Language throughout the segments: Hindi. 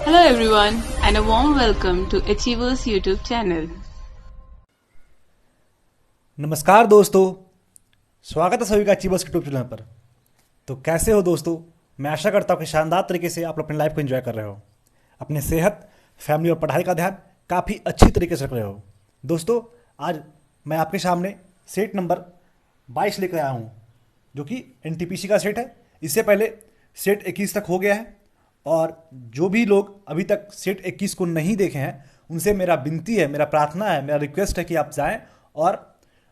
Hello everyone and a warm welcome to Achievers YouTube channel. नमस्कार दोस्तों, स्वागत है सभी का अचीवर्स यूट्यूब चैनल पर। तो कैसे हो दोस्तों? मैं आशा करता हूँ कि शानदार तरीके से आप अपनी लाइफ को एंजॉय कर रहे हो, अपने सेहत, फैमिली और पढ़ाई का ध्यान काफ़ी अच्छी तरीके से रख रहे हो। दोस्तों, आज मैं आपके सामने सेट नंबर 22 लेकर आया हूँ, जो कि एनटीपीसी का सेट है। इससे पहले सेट 21 तक हो गया है, और जो भी लोग अभी तक सेट 21 को नहीं देखे हैं उनसे मेरा विनती है, मेरा प्रार्थना है, मेरा रिक्वेस्ट है कि आप जाएं और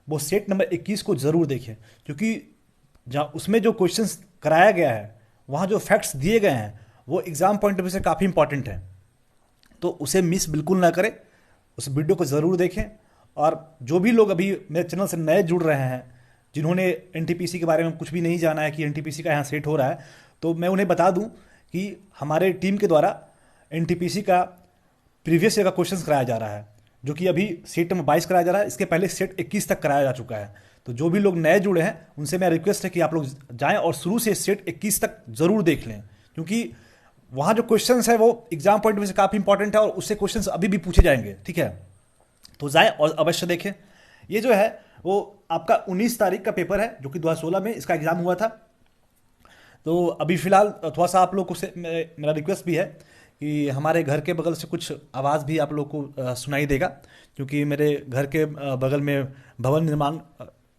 वो सेट नंबर 21 को ज़रूर देखें, क्योंकि जहाँ उसमें जो क्वेश्चंस कराया गया है, वहाँ जो फैक्ट्स दिए गए हैं, वो एग्ज़ाम पॉइंट ऑफ व्यू से काफ़ी इंपॉर्टेंट है। तो उसे मिस बिल्कुल ना करें, उस वीडियो को ज़रूर देखें। और जो भी लोग अभी मेरे चैनल से नए जुड़ रहे हैं, जिन्होंने एनटीपीसी के बारे में कुछ भी नहीं जाना है कि एनटीपीसी का यहाँ सेट हो रहा है, तो मैं उन्हें बता दूं कि हमारे टीम के द्वारा एनटीपीसी का प्रीवियस ईयर का क्वेश्चंस कराया जा रहा है, जो कि अभी सेट नंबर 22 कराया जा रहा है। इसके पहले सेट 21 तक कराया जा चुका है। तो जो भी लोग नए जुड़े हैं उनसे मेरा रिक्वेस्ट है कि आप लोग जाएं और शुरू से सेट 21 तक ज़रूर देख लें, क्योंकि वहाँ जो क्वेश्चंस है वो एग्जाम पॉइंट में से काफ़ी इंपॉर्टेंट है और उससे क्वेश्चंस अभी भी पूछे जाएंगे। ठीक है, तो जाएं और अवश्य देखें। ये जो है वो आपका 19 तारीख का पेपर है, जो कि 2016 में इसका एग्ज़ाम हुआ था। तो अभी फ़िलहाल थोड़ा सा आप लोग को से मेरा रिक्वेस्ट भी है कि हमारे घर के बगल से कुछ आवाज़ भी आप लोग को सुनाई देगा, क्योंकि मेरे घर के बगल में भवन निर्माण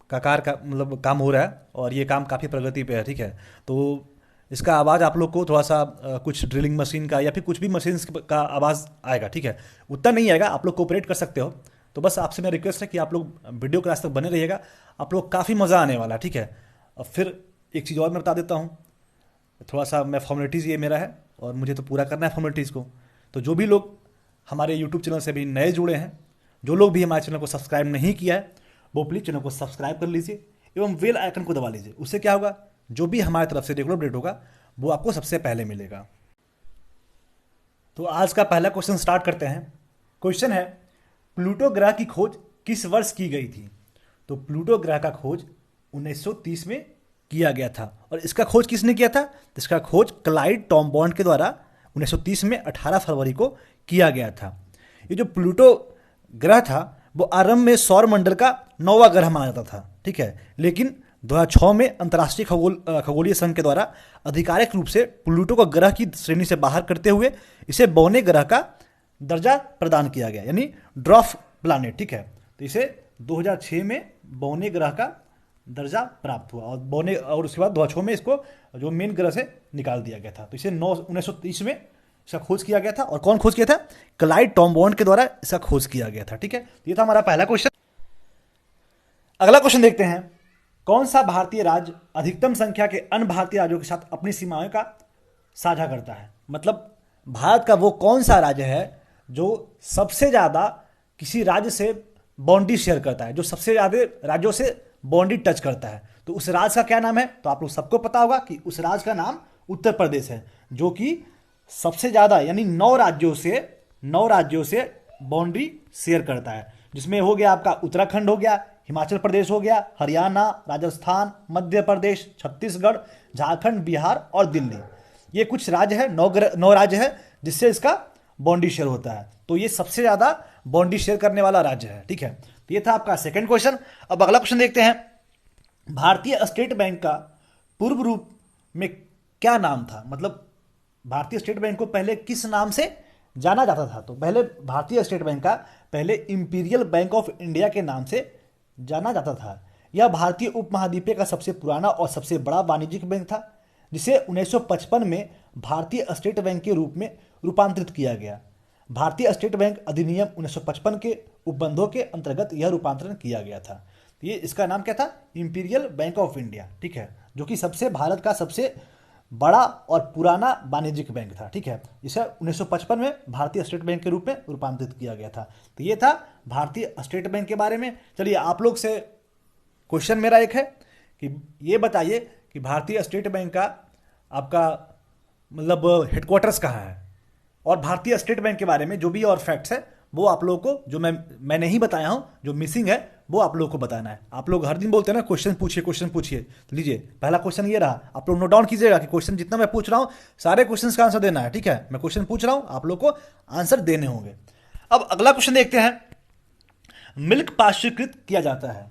का कार्य का मतलब काम हो रहा है, और ये काम काफ़ी प्रगति पे है। ठीक है, तो इसका आवाज़ आप लोग को थोड़ा सा कुछ ड्रिलिंग मशीन का या फिर कुछ भी मशीन का आवाज़ आएगा। ठीक है, उतना नहीं आएगा, आप लोग कोऑपरेट कर सकते हो। तो बस आपसे मेरा रिक्वेस्ट है कि आप लोग वीडियो क्लास तक बने रहिएगा, आप लोग काफ़ी मज़ा आने वाला है। ठीक है, और फिर एक चीज़ और मैं बता देता हूँ, थोड़ा सा मैं फॉर्मेलिटीज़ ये मेरा है और मुझे तो पूरा करना है फॉर्मेलिटीज़ को। तो जो भी लोग हमारे यूट्यूब चैनल से भी नए जुड़े हैं, जो लोग भी हमारे चैनल को सब्सक्राइब नहीं किया है, वो प्लीज़ चैनल को सब्सक्राइब कर लीजिए एवं बेल आइकन को दबा लीजिए। उससे क्या होगा, जो भी हमारी तरफ से रेगुलर अपडेट होगा वो आपको सबसे पहले मिलेगा। तो आज का पहला क्वेश्चन स्टार्ट करते हैं। क्वेश्चन है, प्लूटो ग्रह की खोज किस वर्ष की गई थी? तो प्लूटो ग्रह का खोज 1930 में किया गया था। और इसका खोज किसने किया था? तो इसका खोज क्लाइड टॉम्बॉन्ड के द्वारा 1930 में 18 फरवरी को किया गया था। ये जो प्लूटो ग्रह था वो आरंभ में सौर मंडल का 9वां ग्रह माना जाता था। ठीक है, लेकिन 2006 में अंतर्राष्ट्रीय खगोलीय संघ के द्वारा आधिकारिक रूप से प्लूटो को ग्रह की श्रेणी से बाहर करते हुए इसे बौने ग्रह का दर्जा प्रदान किया गया, यानी ड्वार्फ प्लैनेट। ठीक है, तो इसे 2006 में बौने ग्रह का दर्जा प्राप्त हुआ, और उसके बाद 2006 में इसको जो मेन ग्रह से निकाल दिया गया था। तो इसे 1930 में इसका खोज किया गया था। और कौन खोज किया था? क्लाइड टॉम्बॉन्ड के द्वारा इसका खोज किया गया था। ठीक है, ये था हमारा पहला क्वेश्चन। अगला क्वेश्चन देखते हैं, कौन सा भारतीय राज्य अधिकतम संख्या के अन्य भारतीय राज्यों के साथ अपनी सीमाओं का साझा करता है? मतलब भारत का वो कौन सा राज्य है जो सबसे ज़्यादा किसी राज्य से बाउंड्री शेयर करता है, जो सबसे ज़्यादा राज्यों से बाउंड्री टच करता है? तो उस राज्य का क्या नाम है? तो आप लोग सबको पता होगा कि उस राज्य का नाम उत्तर प्रदेश है, जो कि सबसे ज़्यादा यानी 9 राज्यों से बाउंड्री शेयर करता है, जिसमें हो गया आपका उत्तराखंड हो गया, हिमाचल प्रदेश हो गया, हरियाणा, राजस्थान, मध्य प्रदेश, छत्तीसगढ़, झारखंड, बिहार और दिल्ली। ये कुछ राज्य है, 9 राज्य है जिससे इसका बाउंड्री शेयर होता है। तो ये सबसे ज़्यादा बाउंड्री शेयर करने वाला राज्य है। ठीक है, तो ये था आपका सेकंड क्वेश्चन। अब अगला क्वेश्चन देखते हैं, भारतीय स्टेट बैंक का पूर्व रूप में क्या नाम था? मतलब भारतीय स्टेट बैंक को पहले किस नाम से जाना जाता था? तो पहले भारतीय स्टेट बैंक का पहले इंपीरियल बैंक ऑफ इंडिया के नाम से जाना जाता था। यह भारतीय उपमहाद्वीप का सबसे पुराना और सबसे बड़ा वाणिज्यिक बैंक था, जिसे 1955 में भारतीय स्टेट बैंक के रूप में रूपांतरित किया गया। भारतीय स्टेट बैंक अधिनियम 1955 के उपबंधों के अंतर्गत यह रूपांतरण किया गया था। ये इसका नाम क्या था? Imperial bank of India. ठीक है, जो कि भारत का सबसे बड़ा और पुराना वाणिज्यिक बैंक था। ठीक है, इसे 1955 में भारतीय स्टेट बैंक के रूप में रूपांतरित किया गया था। तो ये था भारतीय स्टेट बैंक के बारे में। चलिए, आप लोग से क्वेश्चन मेरा एक है कि ये बताइए कि भारतीय स्टेट बैंक का आपका मतलब हेडक्वार्टर्स कहाँ है? और भारतीय स्टेट बैंक के बारे में जो भी और फैक्ट्स है वो आप लोगों को, जो मैं नहीं बताया हूँ, जो मिसिंग है, वो आप लोगों को बताना है। आप लोग हर दिन बोलते हैं ना क्वेश्चन पूछिए। तो लीजिए, पहला क्वेश्चन ये रहा, आप लोग नोट डाउन कीजिएगा कि क्वेश्चन जितना मैं पूछ रहा हूँ सारे क्वेश्चन का आंसर देना है, ठीक है। मैं क्वेश्चन पूछ रहा हूँ, आप लोग को आंसर देने होंगे। अब अगला क्वेश्चन देखते हैं। मिल्क पाश्चुरीकृत किया जाता है।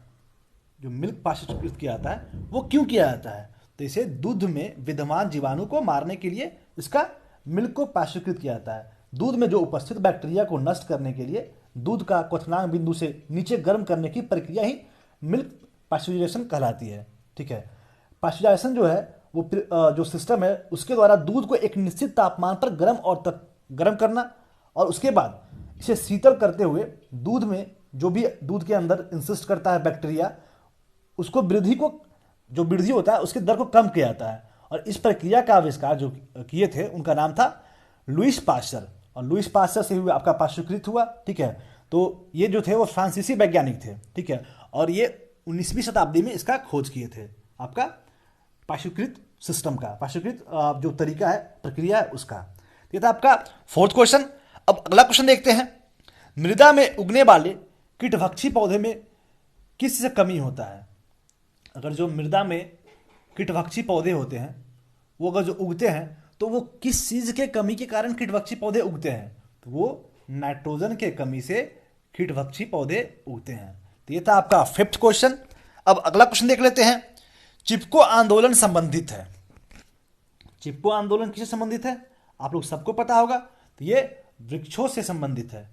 जो मिल्क पाश्चुरीकृत किया जाता है वो क्यों किया जाता है? तो इसे दूध में विद्यमान जीवाणु को मारने के लिए इसका मिल्क को पाश्चुरीकृत किया जाता है। दूध में जो उपस्थित बैक्टीरिया को नष्ट करने के लिए दूध का क्वथनांक बिंदु से नीचे गर्म करने की प्रक्रिया ही मिल्क पाश्चुराइजेशन कहलाती है, ठीक है। पाश्चुराइजेशन जो है वो जो सिस्टम है उसके द्वारा दूध को एक निश्चित तापमान पर गर्म करना और उसके बाद इसे शीतल करते हुए दूध में जो भी दूध के अंदर इंसिस्ट करता है बैक्टीरिया, उसको वृद्धि होता है उसके दर को कम किया जाता है। और इस प्रक्रिया का आविष्कार जो किए थे उनका नाम था लुईस पाश्चर, और लुईस पाश्चर से हुआ आपका पाश्चुरीकृत हुआ, ठीक है। तो ये जो थे वो फ्रांसीसी वैज्ञानिक थे, ठीक है, और ये 19वीं शताब्दी में इसका खोज किए थे, आपका पाश्चुरीकृत सिस्टम का, पाश्चुरीकृत जो तरीका है, प्रक्रिया है उसका। ये था आपका फोर्थ क्वेश्चन। अब अगला क्वेश्चन देखते हैं। मृदा में उगने वाले कीटभक्षी पौधे में किस से कमी होता है? अगर जो मृदा में कीटभक्षी पौधे होते हैं वो अगर जो उगते हैं तो वो किस चीज के कमी के कारण कीटभक्षी पौधे उगते हैं? तो वो नाइट्रोजन के कमी से कीटभक्षी पौधे उगते हैं। तो ये था आपका फिफ्थ क्वेश्चन। अब अगला क्वेश्चन देख लेते हैं। चिपको आंदोलन संबंधित है। चिपको आंदोलन किससे संबंधित है? आप लोग सबको पता होगा। तो ये वृक्षों से संबंधित है।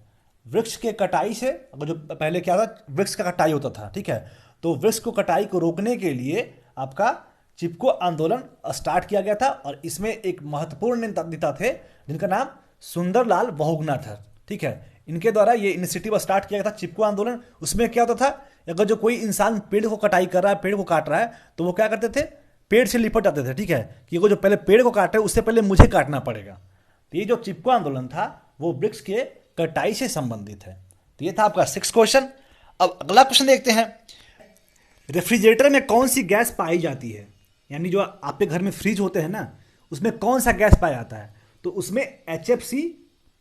वृक्ष के कटाई से, अगर जो पहले क्या था, वृक्ष का कटाई होता था, ठीक है, तो वृक्ष को कटाई को रोकने के लिए आपका चिपको आंदोलन स्टार्ट किया गया था। और इसमें एक महत्वपूर्ण नेता थे जिनका नाम सुंदरलाल बहुगुणा था, ठीक है। इनके द्वारा ये इनिशिएटिव स्टार्ट किया गया था चिपको आंदोलन। उसमें क्या होता था, अगर जो कोई इंसान पेड़ को कटाई कर रहा है, पेड़ को काट रहा है, तो वो क्या करते थे, पेड़ से लिपट जाते थे, ठीक है, कि वो जो पहले पेड़ को काटे उससे पहले मुझे काटना पड़ेगा। तो ये जो चिपको आंदोलन था वो वृक्ष के कटाई से संबंधित है। तो ये था आपका सिक्स्थ क्वेश्चन। अब अगला क्वेश्चन देखते हैं। रेफ्रिजरेटर में कौन सी गैस पाई जाती है? यानी जो आपके घर में फ्रिज होते हैं ना, उसमें कौन सा गैस पाया जाता है? तो उसमें HFC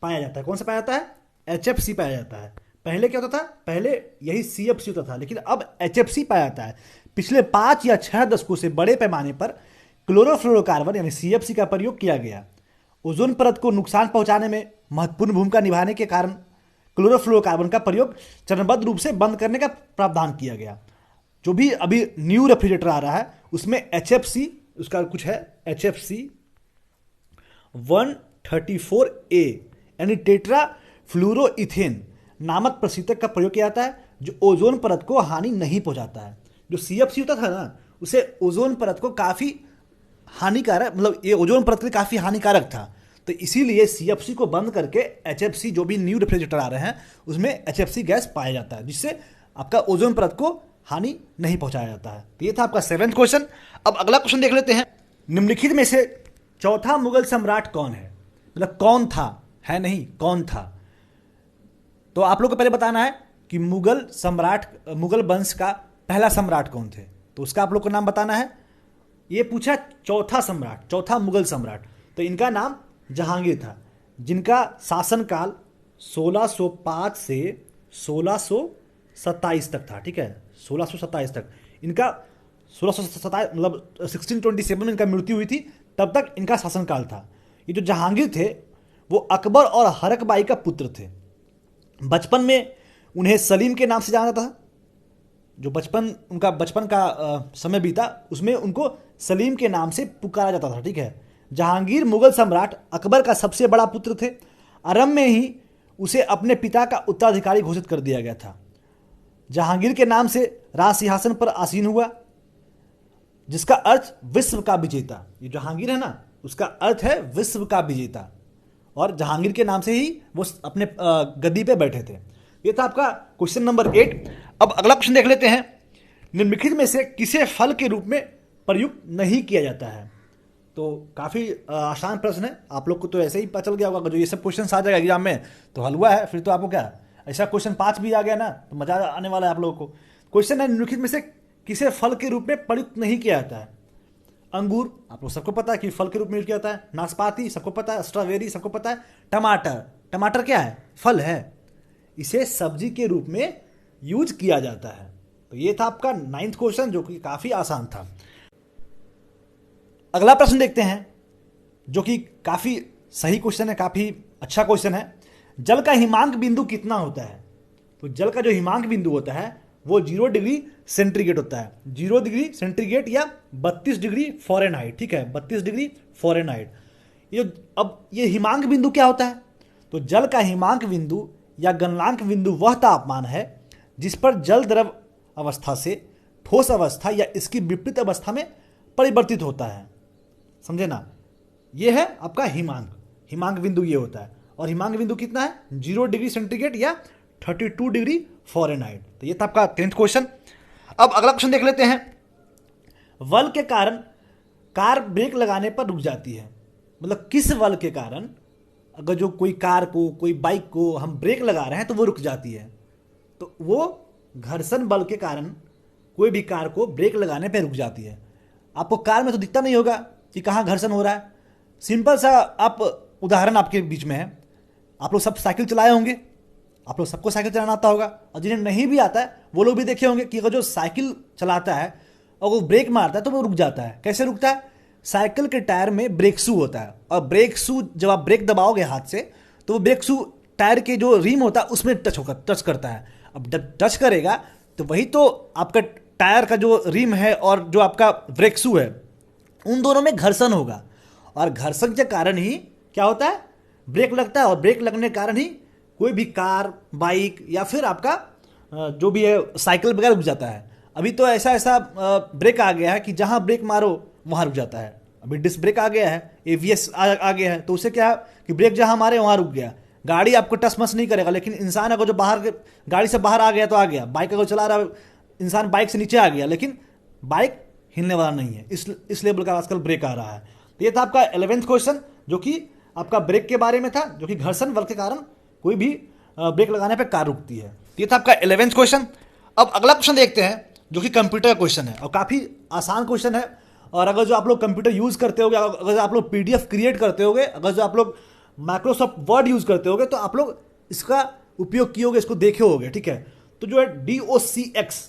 पाया जाता है। कौन सा पाया जाता है? HFC पाया जाता है। पहले क्या होता था? पहले यही CFC होता था, लेकिन अब HFC पाया जाता है। पिछले 5 या 6 दशकों से बड़े पैमाने पर क्लोरोफ्लोरोकार्बन यानी CFC का प्रयोग किया गया। ओजोन परत को नुकसान पहुंचाने में महत्वपूर्ण भूमिका निभाने के कारण क्लोरोफ्लोरोकार्बन का प्रयोग चरणबद्ध रूप से बंद करने का प्रावधान किया गया। जो भी अभी न्यू रेफ्रिजरेटर आ रहा है उसमें HFC, उसका कुछ है HFC 134A यानी टेट्रा फ्लूरोइथेन नामक प्रशीतक का प्रयोग किया जाता है, जो ओजोन परत को हानि नहीं पहुंचाता है। जो CFC होता था ना, उसे ओजोन परत को काफ़ी हानिकारक, मतलब ये ओजोन परत के लिए काफ़ी हानिकारक था। तो इसीलिए CFC को बंद करके HFC, जो भी न्यू रेफ्रिजरेटर आ रहे हैं उसमें HFC गैस पाया जाता है, जिससे आपका ओजोन परत को हानि नहीं पहुंचाया जाता है। तो ये था आपका 7वां क्वेश्चन। अब अगला क्वेश्चन देख लेते हैं। निम्नलिखित में से चौथा मुगल सम्राट कौन है? मतलब कौन था, है नहीं, कौन था। तो आप लोग को पहले बताना है कि मुगल वंश का पहला सम्राट कौन थे, तो उसका आप लोग को नाम बताना है। ये पूछा चौथा सम्राट, चौथा मुगल सम्राट, तो इनका नाम जहांगीर था, जिनका शासनकाल 1605 से 1627 तक था, ठीक है, 1627 तक। इनका 1627 मतलब 1627 में इनका मृत्यु हुई थी, तब तक इनका शासनकाल था। ये जो जहांगीर थे वो अकबर और हरकबाई का पुत्र थे। बचपन में उन्हें सलीम के नाम से जाना जाता था। जो उनका बचपन का समय बीता उसमें उनको सलीम के नाम से पुकारा जाता था, ठीक है। जहांगीर मुगल सम्राट अकबर का सबसे बड़ा पुत्र थे। आरंभ में ही उसे अपने पिता का उत्तराधिकारी घोषित कर दिया गया था। जहांगीर के नाम से राज सिंहासन पर आसीन हुआ, जिसका अर्थ विश्व का विजेता। ये जहांगीर है ना, उसका अर्थ है विश्व का विजेता, और जहांगीर के नाम से ही वो अपने गद्दी पे बैठे थे। ये था आपका क्वेश्चन नंबर 8। अब अगला क्वेश्चन देख लेते हैं। निम्नलिखित में से किसे फल के रूप में प्रयुक्त नहीं किया जाता है? तो काफ़ी आसान प्रश्न है, आप लोग को तो ऐसे ही पता चल गया होगा। जो ये सब क्वेश्चन आ जाएगा एग्जाम में तो हलवा है, फिर तो आपको क्या, ऐसा क्वेश्चन 5 भी आ गया ना तो मजा आने वाला है आप लोगों को। क्वेश्चन है, निम्नलिखित में से किसे फल के रूप में प्रयुक्त नहीं किया जाता है? अंगूर, आप लोग सबको पता है कि फल के रूप में यूज किया जाता है। नाशपाती सबको पता है, स्ट्रॉबेरी सबको पता है। टमाटर क्या है? फल है। इसे सब्जी के रूप में यूज किया जाता है। तो ये था आपका 9th क्वेश्चन, जो कि काफी आसान था। अगला प्रश्न देखते हैं, जो कि काफी सही क्वेश्चन है, काफी अच्छा क्वेश्चन है। जल का हिमांक बिंदु कितना होता है? तो जल का जो हिमांक बिंदु होता है वो 0 डिग्री सेंटीग्रेड होता है। 0 डिग्री सेंटीग्रेड या 32 डिग्री फ़ारेनहाइट। ठीक है, 32 डिग्री फ़ारेनहाइट। अब ये हिमांक बिंदु क्या होता है? तो जल का हिमांक बिंदु या गलनांक बिंदु वह तापमान है जिस पर जल द्रव अवस्था से ठोस अवस्था या इसकी विपरीत अवस्था में परिवर्तित होता है। समझे ना? ये है आपका हिमांक बिंदु ये होता है। और हिमांक बिंदु कितना है? 0 डिग्री सेंटीग्रेड या 32 डिग्री फ़ारेनहाइट। तो ये था आपका 10th क्वेश्चन। अब अगला क्वेश्चन देख लेते हैं। बल के कारण कार ब्रेक लगाने पर रुक जाती है। मतलब किस बल के कारण अगर जो कोई कार को, कोई बाइक को हम ब्रेक लगा रहे हैं तो वो रुक जाती है? तो वो घर्षण बल के कारण कोई भी कार को ब्रेक लगाने पर रुक जाती है। आपको कार में तो दिखता नहीं होगा कि कहाँ घर्षण हो रहा है। सिंपल सा आप उदाहरण आपके बीच में है। आप लोग सब साइकिल चलाए होंगे, आप लोग सबको साइकिल चलाना आता होगा, और जिन्हें नहीं भी आता है वो लोग भी देखे होंगे कि अगर जो साइकिल चलाता है और वो ब्रेक मारता है तो वो रुक जाता है। कैसे रुकता है? साइकिल के टायर में ब्रेक शू होता है, और ब्रेक शू जब आप ब्रेक दबाओगे हाथ से तो वो ब्रेक शू टायर के जो रिम होता है उसमें टच करता है। अब जब टच करेगा तो वही तो आपका टायर का जो रिम है और जो आपका ब्रेक शू है उन दोनों में घर्षण होगा, और घर्षण के कारण ही क्या होता है? ब्रेक लगता है, और ब्रेक लगने के कारण ही कोई भी कार, बाइक या फिर आपका जो भी है साइकिल वगैरह रुक जाता है। अभी तो ऐसा ब्रेक आ गया है कि जहां ब्रेक मारो वहां रुक जाता है। अभी डिस्क ब्रेक आ गया है, एवीएस आ गया है, तो उससे क्या है कि ब्रेक जहां मारे वहां रुक गया। गाड़ी आपको टच मस नहीं करेगा, लेकिन इंसान अगर जो गाड़ी से बाहर आ गया तो आ गया। बाइक अगर चला रहा इंसान बाइक से नीचे आ गया, लेकिन बाइक हिलने वाला नहीं है। इस लेवल का आजकल ब्रेक आ रहा है। तो ये था आपका 11th क्वेश्चन, जो कि आपका ब्रेक के बारे में था, जो कि घर्षण बल के कारण कोई भी ब्रेक लगाने पे कार रुकती है। तो ये था आपका 11th क्वेश्चन। अब अगला क्वेश्चन देखते हैं, जो कि कंप्यूटर क्वेश्चन है और काफ़ी आसान क्वेश्चन है। और अगर जो आप लोग कंप्यूटर यूज़ करते होगे, अगर आप लोग पीडीएफ क्रिएट करते होगे, अगर जो आप लोग माइक्रोसॉफ्ट वर्ड यूज़ करते होगे, तो आप लोग इसका उपयोग किए होगे, इसको देखे होगे। ठीक है, तो जो है DOCX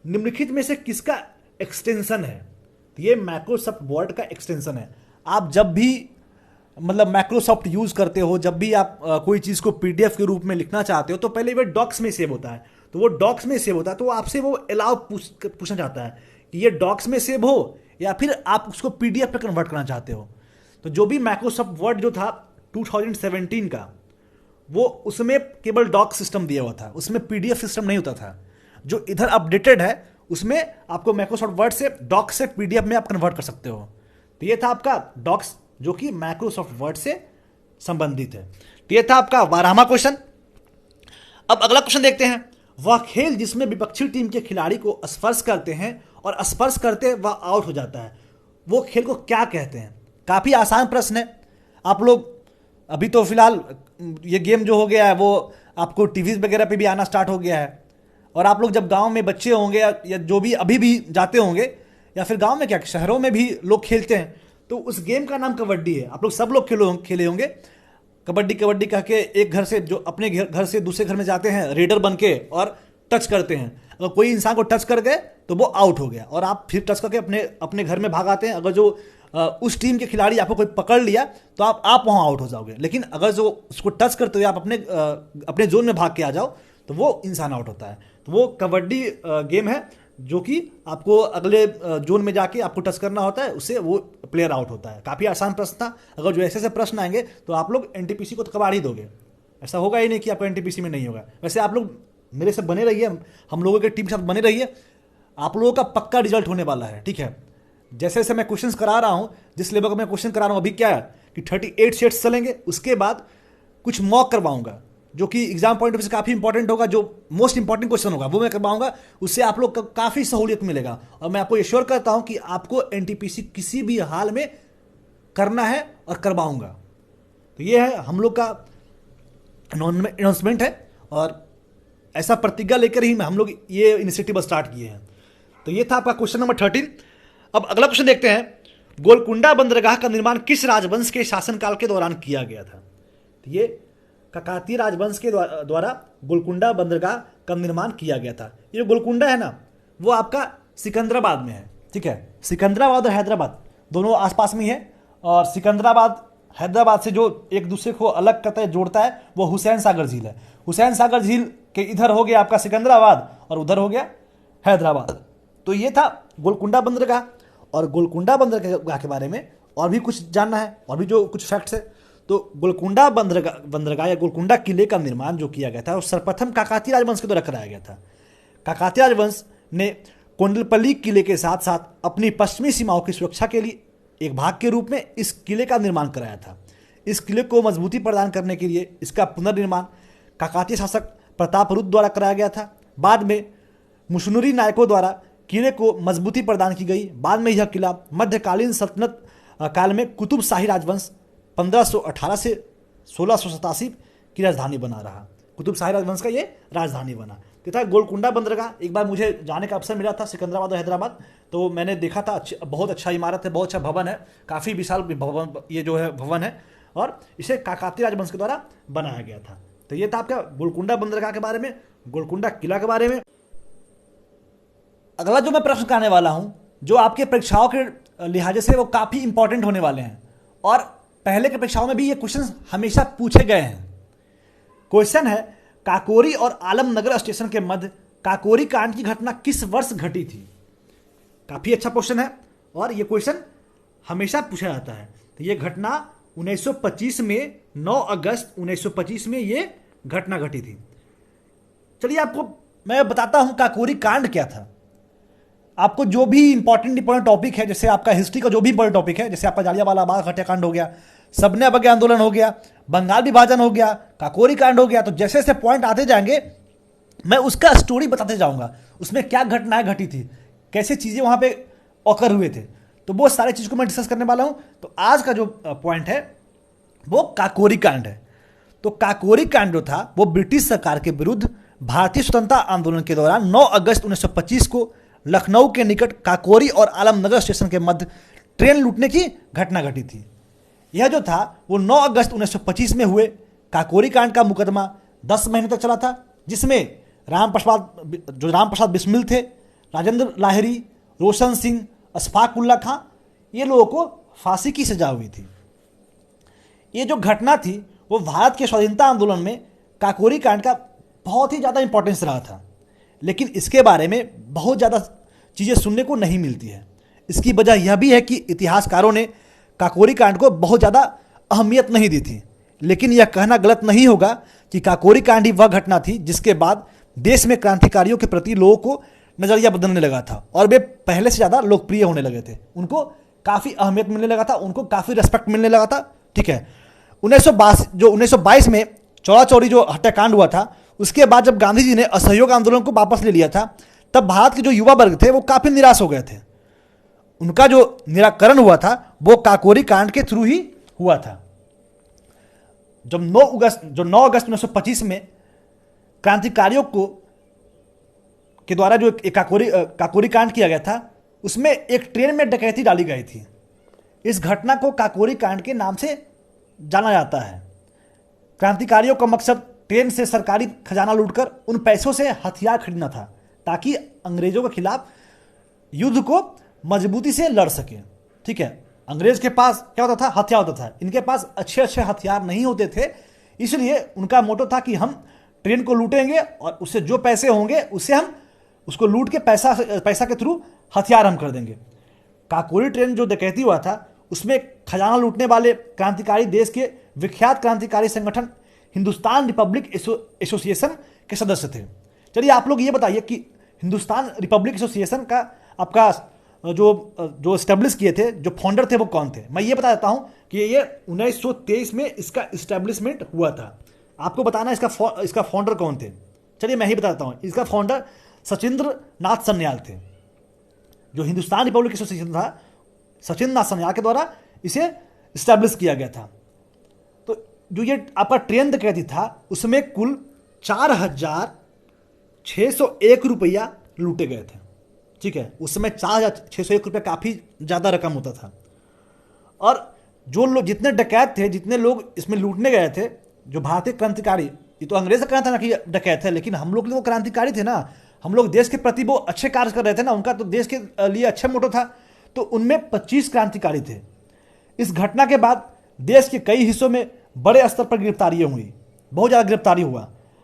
निम्नलिखित में से किसका एक्सटेंशन है? तो ये माइक्रोसॉफ्ट वर्ड का एक्सटेंशन है। आप जब भी मतलब माइक्रोसॉफ्ट यूज़ करते हो, जब भी आप कोई चीज़ को पीडीएफ के रूप में लिखना चाहते हो, तो पहले वो डॉक्स में सेव होता है। तो वो डॉक्स में सेव होता है, तो आपसे वो अलाउ पूछना चाहता है कि ये डॉक्स में सेव हो या फिर आप उसको पीडीएफ पे कन्वर्ट करना चाहते हो। तो जो भी माइक्रोसॉफ्ट वर्ड जो था 2017 का, वो उसमें केवल डॉक सिस्टम दिया हुआ था, उसमें पीडीएफ सिस्टम नहीं होता था। जो इधर अपडेटेड है उसमें आपको माइक्रोसॉफ्ट वर्ड से डॉक से पीडीएफ में आप कन्वर्ट कर सकते हो। तो ये था आपका डॉक्स, जो कि माइक्रोसॉफ्ट वर्ड से संबंधित है। तो ये था आपका 12वां क्वेश्चन। अब अगला क्वेश्चन देखते हैं। वह खेल जिसमें विपक्षी टीम के खिलाड़ी को स्पर्श करते हैं और स्पर्श करते वह आउट हो जाता है, वो खेल को क्या कहते हैं? काफी आसान प्रश्न है। आप लोग अभी तो फिलहाल ये गेम जो हो गया है वो आपको टीवी वगैरह पे भी आना स्टार्ट हो गया है, और आप लोग जब गांव में बच्चे होंगे या जो भी अभी भी जाते होंगे, या फिर गांव में क्या शहरों में भी लोग खेलते हैं, तो उस गेम का नाम कबड्डी है। आप लोग सब लोग खेले होंगे। कबड्डी कबड्डी कह के एक घर से जो अपने घर से दूसरे घर में जाते हैं रेडर बन के और टच करते हैं। अगर कोई इंसान को टच कर गए तो वो आउट हो गया, और आप फिर टच करके अपने घर में भाग आते हैं। अगर जो उस टीम के खिलाड़ी आपको कोई पकड़ लिया तो आप वहाँ आउट हो जाओगे, लेकिन अगर जो उसको टच करते हुए आप अपने जोन में भाग के आ जाओ तो वो इंसान आउट होता है। तो वो कबड्डी गेम है, जो कि आपको अगले जोन में जाके आपको टच करना होता है, उससे वो प्लेयर आउट होता है। काफ़ी आसान प्रश्न था। अगर जो ऐसे प्रश्न आएंगे तो आप लोग एनटीपीसी को तो कबाड़ ही दोगे। ऐसा होगा ही नहीं कि आपको एनटीपीसी में नहीं होगा। वैसे आप लोग मेरे से बने रहिए, हम लोगों के टीम के साथ बने रहिए, आप लोगों का पक्का रिजल्ट होने वाला है। ठीक है, जैसे जैसे मैं क्वेश्चंस करा रहा हूँ, जिस लेवल का मैं क्वेश्चन करा रहा हूँ, अभी क्या है कि 38 सेट्स चलेंगे, उसके बाद कुछ मॉक करवाऊंगा, जो कि एग्जाम पॉइंट ऑफ व्यू से काफ़ी इंपॉर्टेंट होगा। जो मोस्ट इंपॉर्टेंट क्वेश्चन होगा वो मैं करवाऊंगा, उससे आप लोग को काफ़ी सहूलियत मिलेगा। और मैं आपको एश्योर करता हूँ कि आपको एनटीपीसी किसी भी हाल में करना है और करवाऊंगा। तो ये है हम लोग का अनाउंसमेंट है, और ऐसा प्रतिज्ञा लेकर ही हम लोग ये इनिशिएटिव स्टार्ट किए हैं। तो ये था आपका क्वेश्चन नंबर 13। अब अगला क्वेश्चन देखते हैं। गोलकुंडा बंदरगाह का निर्माण किस राजवंश के शासनकाल के दौरान किया गया था? तो ये काकतीय राजवंश के द्वारा गोलकुंडा बंदरगाह का निर्माण किया गया था। ये जो गोलकुंडा है ना, वो आपका सिकंदराबाद में है। ठीक है, सिकंदराबाद और हैदराबाद दोनों आसपास में ही है। और सिकंदराबाद हैदराबाद से जो एक दूसरे को अलग करता है, जोड़ता है, वो हुसैन सागर झील है। हुसैन सागर झील के इधर हो गया आपका सिकंदराबाद और उधर हो गया हैदराबाद। तो ये था गोलकुंडा बंदरगाह। और गोलकुंडा बंदरगाह के बारे में और भी कुछ जानना है, और भी जो कुछ फैक्ट्स है, तो गोलकुंडा बंदरगाह या गोलकुंडा किले का निर्माण जो किया गया था वो सर्वप्रथम काकातीय राजवंश के द्वारा कराया गया था। काकातीय राजवंश ने कोंडलपल्ली किले के साथ साथ अपनी पश्चिमी सीमाओं की सुरक्षा के लिए एक भाग के रूप में इस किले का निर्माण कराया था। इस किले को मजबूती प्रदान करने के लिए इसका पुनर्निर्माण काकातीय शासक प्रतापरुद्र द्वारा कराया गया था। बाद में मुशनुरी नायकों द्वारा किले को मजबूती प्रदान की गई। बाद में यह किला मध्यकालीन सल्तनत काल में कुतुब शाही राजवंश 1518 से 1687 की राजधानी बना रहा। कुतुब शाही राजवंश का ये राजधानी बना। तो था गोलकुंडा बंदरगाह। एक बार मुझे जाने का अवसर मिला था सिकंदराबाद और हैदराबाद, तो मैंने देखा था। बहुत अच्छा इमारत है, बहुत अच्छा भवन है, काफ़ी विशाल भवन ये जो है भवन है, और इसे काकातीय राजवंश के द्वारा बनाया गया था। तो ये था आपका गोलकुंडा बंदरगाह के बारे में, गोलकुंडा किला के बारे में। अगला जो मैं प्रश्न कराने वाला हूं, जो आपके परीक्षाओं के लिहाज से वो काफ़ी इंपॉर्टेंट होने वाले हैं, और पहले के परीक्षाओं में भी ये क्वेश्चन हमेशा पूछे गए हैं। क्वेश्चन है, काकोरी और आलमनगर स्टेशन के मध्य काकोरी कांड की घटना किस वर्ष घटी थी? काफ़ी अच्छा क्वेश्चन है, और ये क्वेश्चन हमेशा पूछा जाता है। तो ये घटना 1925 में, 9 अगस्त 1925 में ये घटना घटी थी। चलिए आपको मैं बताता हूं काकोरी कांड क्या था। आपको जो भी इंपॉर्टेंट टॉपिक है, जैसे आपका हिस्ट्री का जो भी इंपॉर्टेंट टॉपिक है, जैसे आपका जालियांवाला बाग हत्याकांड हो गया, सबने अवज्ञा आंदोलन हो गया, बंगाल विभाजन हो गया, काकोरी कांड हो गया, तो जैसे जैसे पॉइंट आते जाएंगे मैं उसका स्टोरी बताते जाऊंगा, उसमें क्या घटनाएं घटी थी, कैसे चीज़ें वहाँ पे ऑकर हुए थे, तो वो सारी चीज़ को मैं डिस्कस करने वाला हूँ। तो आज का जो पॉइंट है वो काकोरी कांड है। तो काकोरी कांड जो था वो ब्रिटिश सरकार के विरुद्ध भारतीय स्वतंत्रता आंदोलन के दौरान 9 अगस्त 1925 को लखनऊ के निकट काकोरी और आलमनगर स्टेशन के मध्य ट्रेन लूटने की घटना घटी थी। यह जो था वो 9 अगस्त 1925 में हुए काकोरी कांड का मुकदमा 10 महीने तक चला था, जिसमें राम प्रसाद बिस्मिल थे, राजेंद्र लाहिरी, रोशन सिंह, अशफाक उल्ला खां, ये लोगों को फांसी की सजा हुई थी। ये जो घटना थी वो भारत के स्वाधीनता आंदोलन में काकोरी कांड का बहुत ही ज़्यादा इंपॉर्टेंस रहा था, लेकिन इसके बारे में बहुत ज़्यादा चीज़ें सुनने को नहीं मिलती है। इसकी वजह यह भी है कि इतिहासकारों ने काकोरी कांड को बहुत ज़्यादा अहमियत नहीं दी थी। लेकिन यह कहना गलत नहीं होगा कि काकोरी कांड ही वह घटना थी जिसके बाद देश में क्रांतिकारियों के प्रति लोगों को नज़रिया बदलने लगा था, और वे पहले से ज़्यादा लोकप्रिय होने लगे थे। उनको काफ़ी अहमियत मिलने लगा था, उनको काफ़ी रेस्पेक्ट मिलने लगा था। ठीक है, 1922 में चौरा चौरी जो हत्याकांड हुआ था, उसके बाद जब गांधी जी ने असहयोग आंदोलन को वापस ले लिया था, तब भारत के जो युवा वर्ग थे वो काफ़ी निराश हो गए थे। उनका जो निराकरण हुआ था वो काकोरी कांड के थ्रू ही हुआ था। जब 9 अगस्त 1925 में क्रांतिकारियों के द्वारा जो एक काकोरी कांड किया गया था, उसमें एक ट्रेन में डकैती डाली गई थी। इस घटना को काकोरी कांड के नाम से जाना जाता है। क्रांतिकारियों का मकसद ट्रेन से सरकारी खजाना लूटकर उन पैसों से हथियार खरीदना था, ताकि अंग्रेजों के खिलाफ युद्ध को मजबूती से लड़ सके। ठीक है, अंग्रेज के पास क्या होता था? हथियार होता था। इनके पास अच्छे अच्छे हथियार नहीं होते थे, इसलिए उनका मोटो था कि हम ट्रेन को लूटेंगे और उससे जो पैसे होंगे उससे हम उसको लूट के पैसा के थ्रू हथियार हम कर देंगे। काकोरी ट्रेन जो डकैती हुआ था उसमें खजाना लूटने वाले क्रांतिकारी देश के विख्यात क्रांतिकारी संगठन हिंदुस्तान रिपब्लिक एसोसिएशन के सदस्य थे। चलिए आप लोग ये बताइए कि हिंदुस्तान रिपब्लिक एसोसिएशन का आपका जो स्टैब्लिश किए थे, जो फाउंडर थे, वो कौन थे? मैं ये बता देता हूँ कि ये 1923 में इसका इस्टेब्लिशमेंट हुआ था। आपको बताना इसका फाउंडर कौन थे। चलिए मैं ही बता देता हूँ। इसका फाउंडर सचिंद्र नाथ सन्याल थे। जो हिंदुस्तान रिपब्लिक एसोसिएशन था, सचिंद्र नाथ सन्याल के द्वारा इसे इस्टेब्लिश किया गया था। तो जो ये आपका ट्रेन डकैती था उसमें कुल 4,601 रुपया लूटे गए थे। ठीक है, उस समय 4,601 रुपया काफ़ी ज़्यादा रकम होता था। और जो लोग, जितने डकैत थे, जितने लोग इसमें लूटने गए थे, जो भारतीय क्रांतिकारी ये तो अंग्रेज का कहना था ना कि डकैत है, लेकिन हम लोग तो क्रांतिकारी थे ना, हम लोग देश के प्रति वो अच्छे कार्य कर रहे थे ना, उनका तो देश के लिए अच्छा मोटो था। तो उनमें 25 क्रांतिकारी थे। इस घटना के बाद देश के कई हिस्सों में बड़े स्तर पर गिरफ्तारियां हुई, बहुत ज़्यादा गिरफ्तारी हुआ।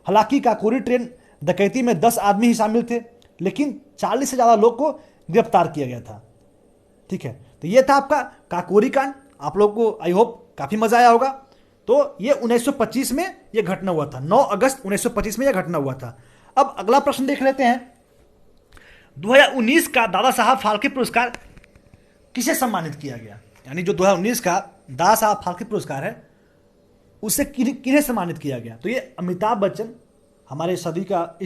हालांकि काकोरी ट्रेन डकैती में 10 आदमी ही शामिल थे, लेकिन 40 से ज़्यादा लोग को गिरफ्तार किया गया था। ठीक है, तो ये था आपका काकोरी कांड। आप लोग को आई होप काफ़ी मज़ा आया होगा। तो ये 1925 में ये घटना हुआ था, 9 अगस्त 1925 में यह घटना हुआ था। अब अगला प्रश्न देख लेते हैं। 2019 का दादा साहब फाल्के पुरस्कार किसे सम्मानित किया गया? यानी जो 2019 का दादा साहब फाल्के पुरस्कार है उसे किन्हें सम्मानित किया गया? तो ये अमिताभ बच्चन, हमारे इस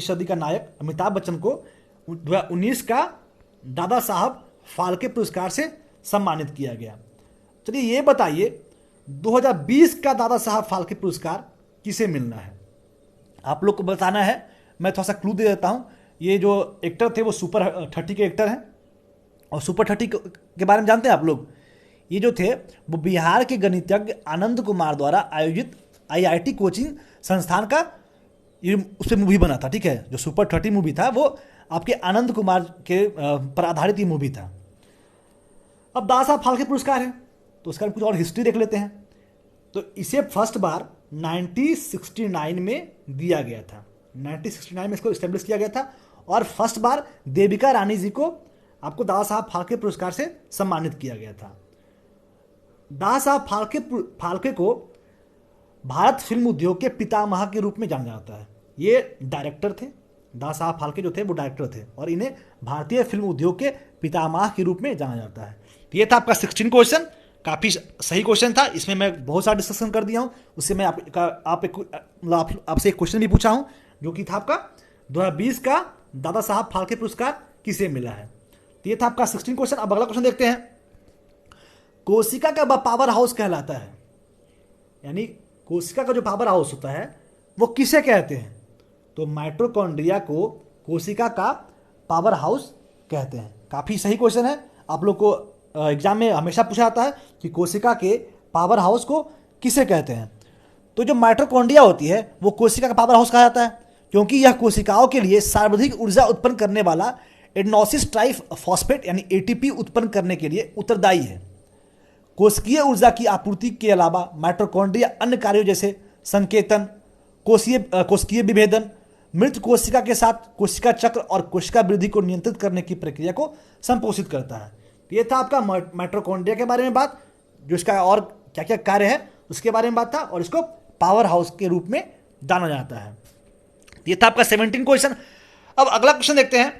सदी का नायक अमिताभ बच्चन को 2019 का दादा साहब फाल्के पुरस्कार से सम्मानित किया गया। चलिए ये बताइए 2020 का दादा साहब फाल्के पुरस्कार किसे मिलना है? आप लोग को बताना है। मैं थोड़ा सा क्लू दे देता हूँ। ये जो एक्टर थे वो सुपर 30 के एक्टर हैं, और सुपर 30 के बारे में जानते हैं आप लोग? ये जो थे वो बिहार के गणितज्ञ आनंद कुमार द्वारा आयोजित IIT कोचिंग संस्थान का ये उस पर मूवी बना था। ठीक है, जो सुपर 30 मूवी था वो आपके आनंद कुमार के पर आधारित ये मूवी था। अब दादा साहब फाल्के पुरस्कार है तो उसका कुछ और हिस्ट्री देख लेते हैं। तो इसे फर्स्ट बार 1969 में दिया गया था। 1969 में इसको इस्टेब्लिश किया गया था, और फर्स्ट बार देविका रानी जी को आपको दादा साहब फाल्के पुरस्कार से सम्मानित किया गया था। दादा साहब फाल्के को भारत फिल्म उद्योग के पितामह के रूप में जाना जाता है। ये डायरेक्टर थे, दादा साहब फाल्के जो थे वो डायरेक्टर थे, और इन्हें भारतीय फिल्म उद्योग के पितामह के रूप में जाना जाता है। तो ये था आपका 16 क्वेश्चन। काफ़ी सही क्वेश्चन था, इसमें मैं बहुत सारा डिस्कशन कर दिया हूँ। उससे मैं आपसे एक क्वेश्चन भी पूछा हूँ, जो कि था आपका 2020 का दादा साहब फाल्के पुरस्कार किसे मिला है। तो ये था आपका 16 क्वेश्चन। अब अगला क्वेश्चन देखते हैं। कोशिका का पावर हाउस कहलाता है, यानी कोशिका का जो पावर हाउस होता है वो किसे कहते हैं? तो माइटोकॉन्ड्रिया को कोशिका का पावर हाउस कहते हैं। काफ़ी सही क्वेश्चन है। आप लोग को एग्जाम में हमेशा पूछा जाता है कि कोशिका के पावर हाउस को किसे कहते हैं। तो जो माइटोकॉन्ड्रिया होती है वो कोशिका का पावर हाउस कहा जाता है, क्योंकि यह कोशिकाओं के लिए सर्वाधिक ऊर्जा उत्पन्न करने वाला एडेनोसिस ट्राइफॉस्फेट यानी ATP उत्पन्न करने के लिए उत्तरदायी है। कोशिकीय ऊर्जा की आपूर्ति के अलावा माइटोकॉन्ड्रिया अन्य कार्यों जैसे संकेतन, कोशिकीय विभेदन, मृत कोशिका के साथ कोशिका चक्र और कोशिका वृद्धि को नियंत्रित करने की प्रक्रिया को संपोषित करता है। ये था आपका माइटोकॉन्ड्रिया के बारे में बात, जो इसका और क्या क्या कार्य है उसके बारे में बात था, और इसको पावर हाउस के रूप में जाना जाता है। ये था आपका 17 क्वेश्चन। अब अगला क्वेश्चन देखते हैं।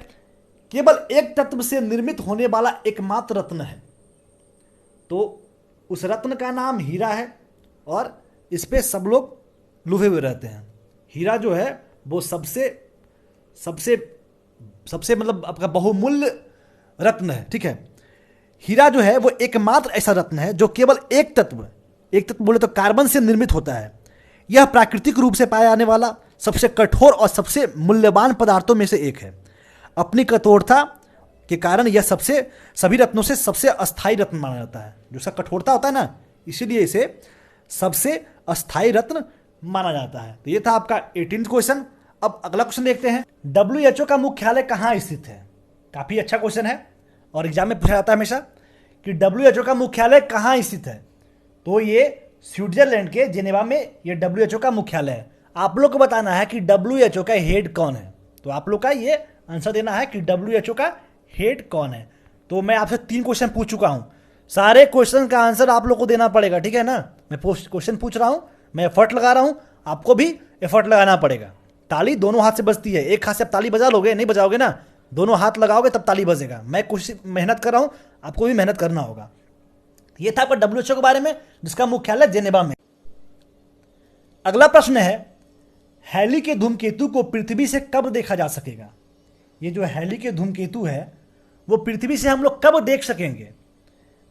केवल एक तत्व से निर्मित होने वाला एकमात्र रत्न है, तो उस रत्न का नाम हीरा है, और इस पे सब लोग लुभे हुए रहते हैं। हीरा जो है वो सबसे सबसे सबसे मतलब आपका बहुमूल्य रत्न है। ठीक है, हीरा जो है वो एकमात्र ऐसा रत्न है जो केवल एक तत्व बोले तो कार्बन से निर्मित होता है। यह प्राकृतिक रूप से पाया जाने वाला सबसे कठोर और सबसे मूल्यवान पदार्थों में से एक है। अपनी कठोरता के कारण यह सभी रत्नों से सबसे अस्थायी रत्न माना जाता है। जो इसका कठोरता होता है ना, इसीलिए इसे सबसे अस्थायी रत्न माना जाता है। तो ये था आपका 18 क्वेश्चन। अब अगला क्वेश्चन देखते हैं। WHO का मुख्यालय कहाँ स्थित है? काफी अच्छा क्वेश्चन है और एग्जाम में पूछा जाता है हमेशा कि WHO का मुख्यालय कहाँ स्थित है। तो ये स्विट्जरलैंड के जेनेवा में ये WHO का मुख्यालय है। आप लोग को बताना है कि WHO का हेड कौन है। तो आप लोग का ये आंसर देना है कि WHO का हेड कौन है। तो मैं आपसे 3 क्वेश्चन पूछ चुका हूं, सारे क्वेश्चन का आंसर आप लोग को देना पड़ेगा। ठीक है ना, मैं क्वेश्चन पूछ रहा हूं, मैं एफर्ट लगा रहा हूं, आपको भी एफर्ट लगाना पड़ेगा। ताली दोनों हाथ से बजती है, एक हाथ से आप ताली बजा लोगे, नहीं बजाओगे ना, दोनों हाथ लगाओगे तब ताली बजेगा। मैं कुछ मेहनत कर रहा हूं, आपको भी मेहनत करना होगा। यह था आपका WHO के बारे में, जिसका मुख्यालय जेनेवा में। अगला प्रश्न है, हैली के धूमकेतु को पृथ्वी से कब देखा जा सकेगा? ये जो हैली के धूमकेतु है वो पृथ्वी से हम लोग कब देख सकेंगे?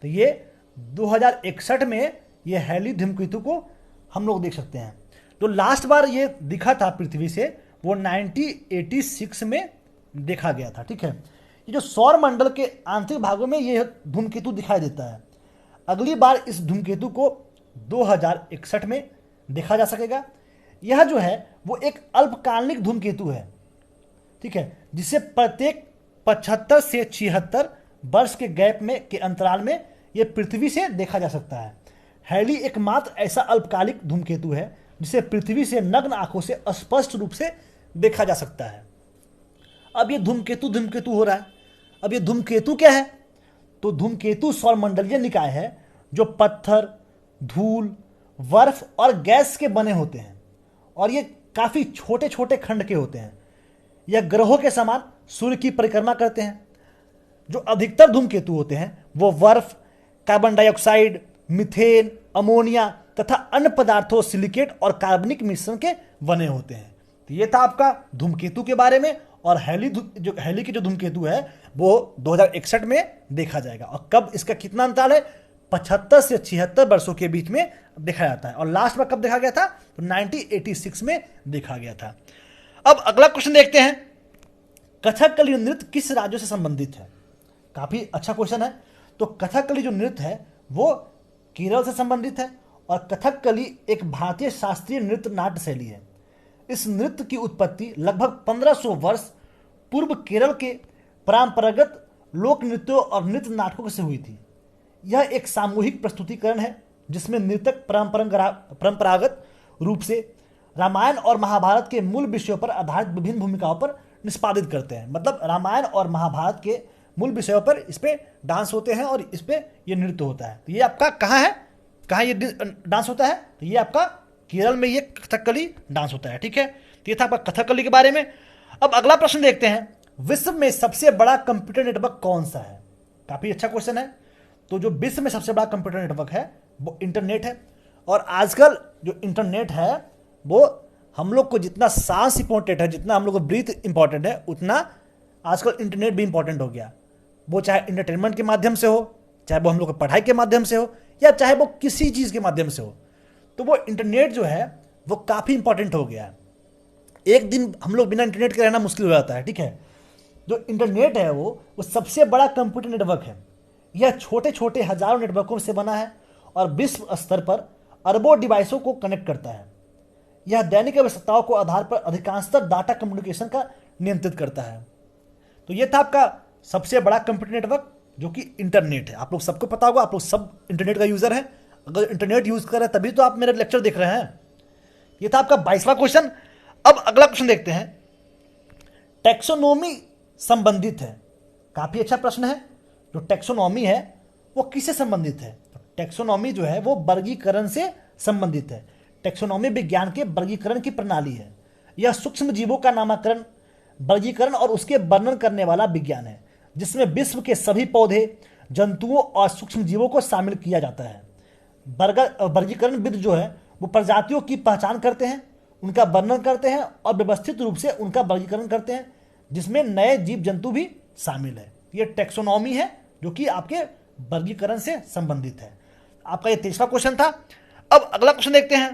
तो ये 2061 में ये हैली धूमकेतु को हम लोग देख सकते हैं। तो लास्ट बार ये दिखा था पृथ्वी से वो 1986 में देखा गया था। ठीक है, ये जो सौर मंडल के आंतरिक भागों में ये धूमकेतु दिखाई देता है। अगली बार इस धूमकेतु को 2061 में देखा जा सकेगा। यह जो है वो एक अल्पकालिक धूमकेतु है, ठीक है, जिसे प्रत्येक 75 से 76 वर्ष के गैप में के अंतराल में यह पृथ्वी से देखा जा सकता है। हैली एकमात्र ऐसा अल्पकालिक धूमकेतु है जिसे पृथ्वी से नग्न आंखों से स्पष्ट रूप से देखा जा सकता है। अब ये धूमकेतु धूमकेतु हो रहा है। अब ये धूमकेतु क्या है? तो धूमकेतु सौरमंडलीय निकाय है जो पत्थर, धूल, बर्फ और गैस के बने होते हैं और ये काफी छोटे छोटे खंड के होते हैं। यह ग्रहों के समान सूर्य की परिक्रमा करते हैं। जो अधिकतर धूमकेतु होते हैं वो बर्फ, कार्बन डाइऑक्साइड, मीथेन, अमोनिया तथा अन्य पदार्थों, सिलिकेट और कार्बनिक मिश्रण के बने होते हैं। तो ये था आपका धूमकेतु के बारे में। और हैली की जो धूमकेतु है वो 2061 में देखा जाएगा। और कब इसका कितना अंतराल है? 75 से 76 वर्षों के बीच में देखा जाता है। और लास्ट में कब देखा गया था? तो 1986 में देखा गया था। अब अगला क्वेश्चन देखते हैं, कथकली नृत्य किस राज्यों से संबंधित है? काफी अच्छा क्वेश्चन है। तो कथकली जो नृत्य है वो केरल से संबंधित है और कथकली एक भारतीय शास्त्रीय नृत्य नाट्य शैली है। इस नृत्य की उत्पत्ति लगभग 1500 वर्ष पूर्व केरल के परंपरागत लोक नृत्यों और नृत्य नाटकों से हुई थी। यह एक सामूहिक प्रस्तुतिकरण है जिसमें नृतक परंपरागत रूप से रामायण और महाभारत के मूल विषयों पर आधारित विभिन्न भूमिकाओं पर निष्पादित करते हैं। मतलब रामायण और महाभारत के मूल विषयों पर इस पे डांस होते हैं और इस पे ये नृत्य होता है। तो ये आपका कहाँ है, कहाँ ये डांस होता है? तो ये आपका केरल में ये कथकली डांस होता है, ठीक है। तो ये था आपका कथकली के बारे में। अब अगला प्रश्न देखते हैं, विश्व में सबसे बड़ा कंप्यूटर नेटवर्क कौन सा है? काफी अच्छा क्वेश्चन है। तो जो विश्व में सबसे बड़ा कंप्यूटर नेटवर्क है वो इंटरनेट है। और आजकल जो इंटरनेट है वो हम लोग को जितना सांस इंपॉर्टेंट है, जितना हम लोग को ब्रीथ इंपॉर्टेंट है, उतना आजकल इंटरनेट भी इंपॉर्टेंट हो गया। वो चाहे एंटरटेनमेंट के माध्यम से हो, चाहे वो हम लोग को पढ़ाई के माध्यम से हो, या चाहे वो किसी चीज़ के माध्यम से हो, तो वो इंटरनेट जो है वो काफ़ी इंपॉर्टेंट हो गया है। एक दिन हम लोग बिना इंटरनेट के रहना मुश्किल हो जाता है, ठीक है। जो इंटरनेट है वो सबसे बड़ा कंप्यूटर नेटवर्क है। यह छोटे छोटे हजारों नेटवर्कों से बना है और विश्व स्तर पर अरबों डिवाइसों को कनेक्ट करता है। यह दैनिक आवश्यकताओं को आधार पर अधिकांशतः डाटा कम्युनिकेशन का नियंत्रित करता है। तो यह था आपका सबसे बड़ा कंप्यूटर नेटवर्क जो कि इंटरनेट है। आप लोग सबको पता होगा, आप लोग सब इंटरनेट का यूजर हैं। अगर इंटरनेट यूज कर रहे हैं तभी तो आप मेरे लेक्चर देख रहे हैं। यह था आपका 22वां क्वेश्चन। अब अगला क्वेश्चन देखते हैं, टैक्सोनॉमी संबंधित है। काफी अच्छा प्रश्न है। जो टैक्सोनॉमी है वो किससे संबंधित है? तो टैक्सोनॉमी जो है वो वर्गीकरण से संबंधित है। टैक्सोनॉमी विज्ञान के वर्गीकरण की प्रणाली है। यह सूक्ष्म जीवों का नामकरण, वर्गीकरण और उसके वर्णन करने वाला विज्ञान है जिसमें विश्व के सभी पौधे, जंतुओं और सूक्ष्म जीवों को शामिल किया जाता है। वर्गीकरणविद जो है वो प्रजातियों की पहचान करते हैं, उनका वर्णन करते हैं और व्यवस्थित रूप से उनका वर्गीकरण करते हैं जिसमें नए जीव जंतु भी शामिल है। ये टैक्सोनॉमी है जो कि आपके वर्गीकरण से संबंधित है। आपका ये 23वां क्वेश्चन था। अब अगला क्वेश्चन देखते हैं,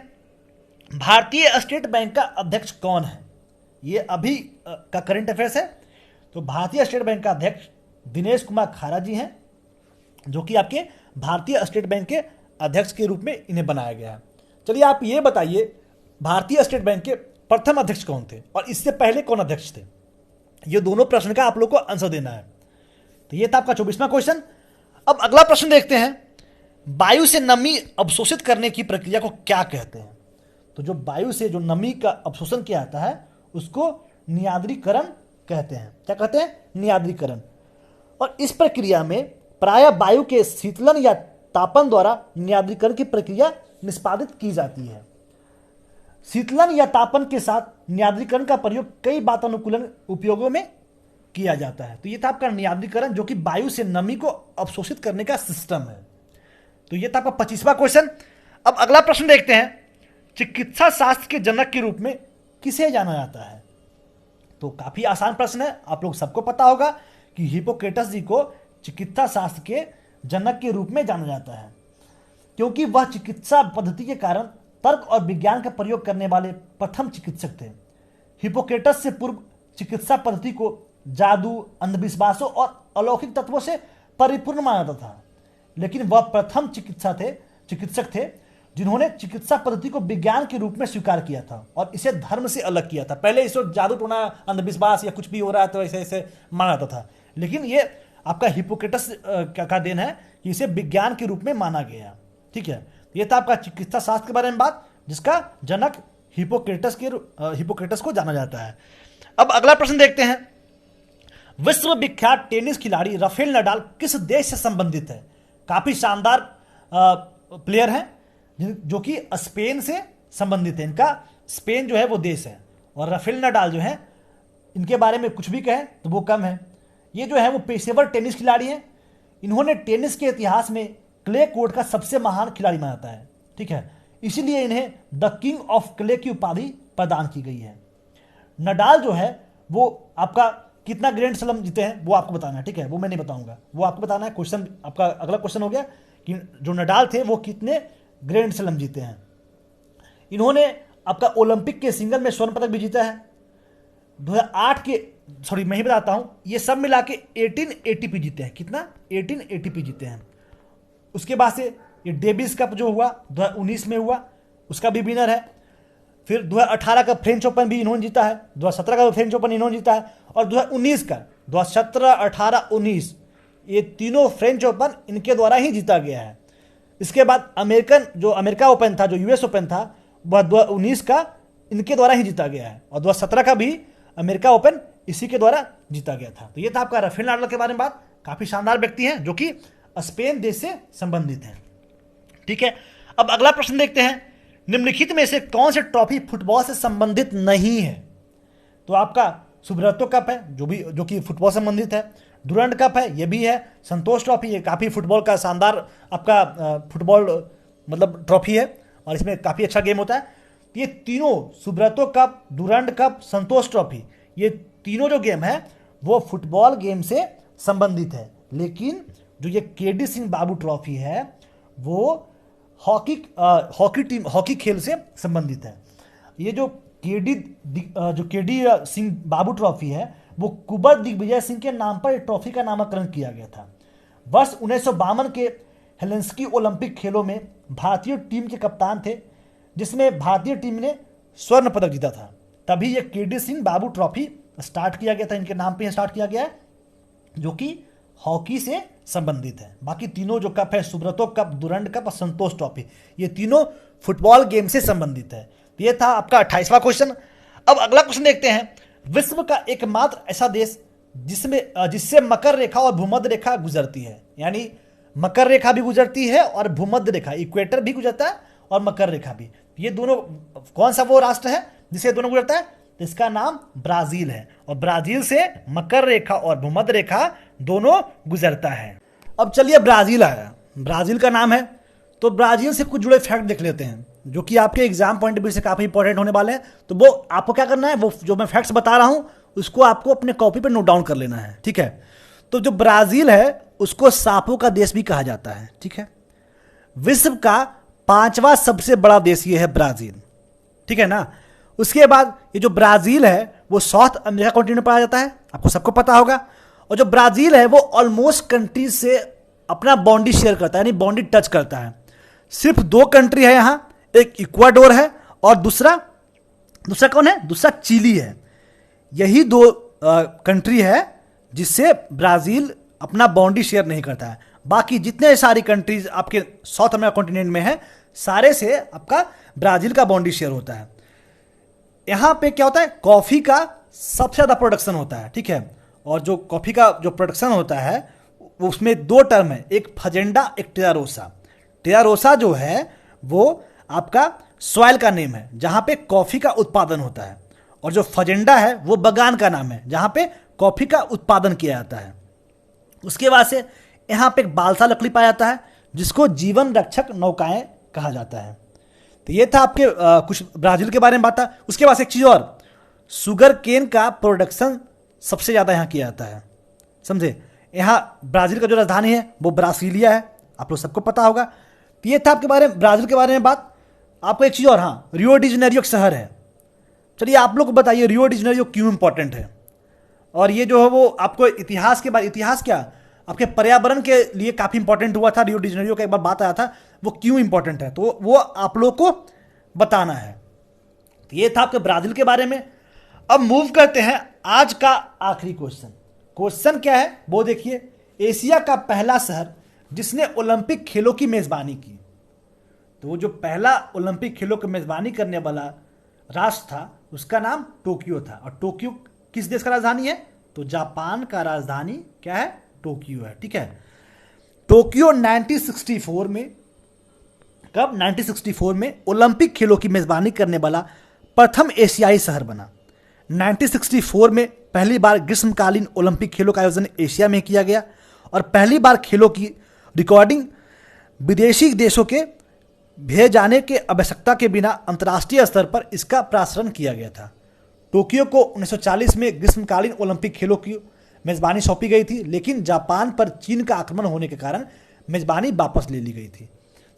भारतीय स्टेट बैंक का अध्यक्ष कौन है? ये अभी का करंट अफेयर्स है। तो भारतीय स्टेट बैंक का अध्यक्ष दिनेश कुमार खारा जी हैं जो कि आपके भारतीय स्टेट बैंक के अध्यक्ष के रूप में इन्हें बनाया गया है। चलिए आप ये बताइए, भारतीय स्टेट बैंक के प्रथम अध्यक्ष कौन थे और इससे पहले कौन अध्यक्ष थे? ये दोनों प्रश्न का आप लोग को आंसर देना है। तो ये था आपका 24वां क्वेश्चन। अब अगला प्रश्न देखते हैं, वायु से नमी अवशोषित करने की प्रक्रिया को क्या कहते हैं? तो जो वायु से जो नमी का अवशोषण किया जाता है उसको नियाद्रीकरण कहते हैं। क्या कहते हैं? नियाद्रीकरण। और इस प्रक्रिया में प्रायः वायु के शीतलन या तापन द्वारा नियाद्रीकरण की प्रक्रिया निष्पादित की जाती है। शीतलन या तापन के साथ नियाद्रीकरण का प्रयोग कई वातानुकूलन उपयोगों में किया जाता है। तो ये था आपका नियाद्रीकरण जो कि वायु से नमी को अवशोषित करने का सिस्टम है। तो ये था आपका 25वां क्वेश्चन। अब अगला प्रश्न देखते हैं, चिकित्सा शास्त्र के जनक के रूप में किसे जाना जाता है? तो काफी आसान प्रश्न है। आप लोग सबको पता होगा कि हिप्पोक्रेटस जी को चिकित्सा शास्त्र के जनक के रूप में जाना जाता है क्योंकि वह चिकित्सा पद्धति के कारण तर्क और विज्ञान का प्रयोग करने वाले प्रथम चिकित्सक थे। हिप्पोक्रेटस से पूर्व चिकित्सा पद्धति को जादू, अंधविश्वासों और अलौकिक तत्वों से परिपूर्ण माना जाता था, लेकिन वह प्रथम चिकित्सक थे जिन्होंने चिकित्सा पद्धति को विज्ञान के रूप में स्वीकार किया था और इसे धर्म से अलग किया था। पहले इसे जादू टोना, अंधविश्वास या कुछ भी हो रहा है तो ऐसे ऐसे माना जाता था, लेकिन ये आपका हिपोक्रेटस का देन है कि इसे विज्ञान के रूप में माना गया। ठीक है, ये था आपका चिकित्सा शास्त्र के बारे में बात, जिसका जनक हिपोक्रेटस को जाना जाता है। अब अगला प्रश्न देखते हैं, विश्व विख्यात टेनिस खिलाड़ी राफेल नडाल किस देश से संबंधित है? काफी शानदार प्लेयर हैं जो कि स्पेन से संबंधित है। इनका स्पेन जो है वो देश है, और राफेल नडाल जो है, इनके बारे में कुछ भी कहें तो वो कम है। ये जो है वो पेशेवर टेनिस खिलाड़ी हैं। इन्होंने टेनिस के इतिहास में क्ले कोर्ट का सबसे महान खिलाड़ी माना जाता है। ठीक है, इसीलिए इन्हें द किंग ऑफ क्ले की उपाधि प्रदान की गई है। नडाल जो है वो आपका कितना ग्रैंड स्लैम जीते हैं वो आपको बताना है। ठीक है, वो मैं नहीं बताऊंगा, वो आपको बताना है। क्वेश्चन आपका अगला क्वेश्चन हो गया कि जो नडाल थे वो कितने ग्रैंड स्लैम जीते हैं। इन्होंने आपका ओलंपिक के सिंगल में स्वर्ण पदक भी जीता है। 2008 के, सॉरी मैं ही बताता हूं, ये सब मिला के 18 एटीपी जीते हैं। कितना? 18 एटीपी जीते हैं। उसके बाद से ये डेविस कप जो हुआ 2019 में हुआ, उसका भी विनर है। फिर 2018 का फ्रेंच ओपन भी इन्होंने जीता है, 2017 का फ्रेंच ओपन इन्होंने जीता है, और 2019 का 2017, 18, 19 ये तीनों फ्रेंच ओपन इनके द्वारा ही जीता गया है। इसके बाद अमेरिका ओपन था, जो यूएस ओपन था, वह 2019 का इनके द्वारा ही जीता गया है, और 2017 का भी अमेरिका ओपन इसी के द्वारा जीता गया था। तो ये था आपका राफेल नडाल के बारे में बात। काफी शानदार व्यक्ति हैं जो कि स्पेन देश से संबंधित हैं। ठीक है, अब अगला प्रश्न देखते हैं, निम्नलिखित में से कौन से ट्रॉफी फुटबॉल से संबंधित नहीं है? तो आपका सुब्रतो कप है जो कि फुटबॉल से संबंधित है, डुरंड कप है ये भी है, संतोष ट्रॉफी ये काफ़ी फुटबॉल का शानदार आपका फुटबॉल मतलब ट्रॉफी है, और इसमें काफ़ी अच्छा गेम होता है। ये तीनों सुब्रतो कप, डुरंड कप, संतोष ट्रॉफी, ये तीनों जो गेम है वो फुटबॉल गेम से संबंधित है। लेकिन जो ये केडी सिंह बाबू ट्रॉफी है वो हॉकी खेल से संबंधित है। ये जो केडी सिंह बाबू ट्रॉफी है वो कुंवर दिग्विजय सिंह के नाम पर ट्रॉफी का नामकरण किया गया था। वर्ष 1952 के हेलेंस्की ओलंपिक खेलों में भारतीय टीम के कप्तान थे, जिसमें भारतीय टीम ने स्वर्ण पदक जीता था। तभी ये केडी सिंह बाबू ट्रॉफी स्टार्ट किया गया था, इनके नाम पे स्टार्ट किया गया है, जो कि हॉकी से संबंधित है। बाकी तीनों जो कप है, सुब्रतो कप, डुरंड कप और संतोष ट्रॉफी, ये तीनों फुटबॉल गेम से संबंधित है। तो ये था आपका 28वां क्वेश्चन। अब अगला क्वेश्चन देखते हैं, विश्व का एकमात्र ऐसा देश जिससे मकर रेखा और भूमध्य रेखा गुजरती है, यानी मकर रेखा भी गुजरती है और भूमध्य रेखा, इक्वेटर भी गुजरता है और मकर रेखा भी। ये दोनों, कौन सा वो राष्ट्र है जिसे दोनों गुजरता है? तो इसका नाम ब्राजील है, और ब्राजील से मकर रेखा और भूमध्य रेखा दोनों गुजरता है। अब चलिए ब्राजील आया, ब्राजील का नाम है, तो ब्राजील से कुछ जुड़े फैक्ट देख लेते हैं जो कि आपके एग्जाम पॉइंट ऑफ व्यू से काफी इंपॉर्टेंट होने वाले हैं। तो वो आपको क्या करना है, वो जो मैं फैक्ट्स बता रहा हूं उसको आपको अपने कॉपी पर नोट डाउन कर लेना है। ठीक है, तो जो ब्राजील है उसको सांपों का देश भी कहा जाता है। ठीक है, विश्व का 5वां सबसे बड़ा देश ये है ब्राजील। ठीक है ना। उसके बाद ये जो ब्राजील है वो साउथ अमेरिका कॉन्टिनेंट में पाया जाता है, आपको सबको पता होगा। और जो ब्राजील है वो ऑलमोस्ट कंट्रीज से अपना बाउंड्री शेयर करता है, यानी बाउंड्री टच करता है। सिर्फ 2 कंट्री है यहां, एक इक्वाडोर है और दूसरा कौन है? दूसरा चिली है। यही 2 कंट्री है जिससे ब्राजील अपना बाउंड्री शेयर नहीं करता है। बाकी जितने सारी कंट्रीज आपके साउथ अमेरिका कॉन्टिनेंट में है, सारे से आपका ब्राजील का बाउंड्री शेयर होता है। यहां पे क्या होता है, कॉफी का सबसे ज्यादा प्रोडक्शन होता है। ठीक है, और जो कॉफी का जो प्रोडक्शन होता है वो उसमें 2 टर्म है, एक फजेंडा, एक टेरारोसा। टेरारोसा जो है वो आपका सॉइल का नेम है जहां पे कॉफी का उत्पादन होता है, और जो फजेंडा है वो बगान का नाम है जहां पे कॉफी का उत्पादन किया जाता है। उसके बाद से यहां पे एक बालसा लकड़ी पाया जाता है जिसको जीवन रक्षक नौकाएं कहा जाता है। तो ये था आपके कुछ ब्राजील के बारे में बात था। उसके बाद एक चीज और, शुगर केन का प्रोडक्शन सबसे ज्यादा यहां किया जाता है, समझे। यहां ब्राजील का जो राजधानी है वो ब्रासीलिया है, आप लोग सबको पता होगा। तो ये था आपके बारे में ब्राजील के बारे में बात। आपको एक चीज और, हाँ, रियो डी जनेरियो एक शहर है। चलिए आप लोग को बताइए रियो डी जनेरियो क्यों इंपॉर्टेंट है। और ये जो है वो आपको इतिहास के बारे, इतिहास क्या, आपके पर्यावरण के लिए काफ़ी इंपॉर्टेंट हुआ था। रियो डी जेनेरियो का एक बार बात आया था, वो क्यों इंपॉर्टेंट है, तो वो आप लोग को बताना है। तो ये था आपके ब्राज़ील के बारे में। अब मूव करते हैं आज का आखिरी क्वेश्चन। क्वेश्चन क्या है वो देखिए, एशिया का पहला शहर जिसने ओलंपिक खेलों की मेजबानी की। तो वो जो पहला ओलंपिक खेलों की मेजबानी करने वाला राष्ट्र था उसका नाम टोक्यो था। और टोक्यो किस देश का राजधानी है, तो जापान का राजधानी क्या है, टोक्यो है। ठीक है, टोक्यो 1964 में, कब, 1964 में ओलंपिक खेलों की मेजबानी करने वाला प्रथम एशियाई शहर बना। 1964 में पहली बार ग्रीष्मकालीन ओलंपिक खेलों का आयोजन एशिया में किया गया और पहली बार खेलों की रिकॉर्डिंग विदेशी देशों के भेजे जाने के आवश्यकता के बिना अंतर्राष्ट्रीय स्तर पर इसका प्रसारण किया गया था। टोक्यो को 1940 में ग्रीष्मकालीन ओलंपिक खेलों की मेजबानी सौंपी गई थी, लेकिन जापान पर चीन का आक्रमण होने के कारण मेजबानी वापस ले ली गई थी।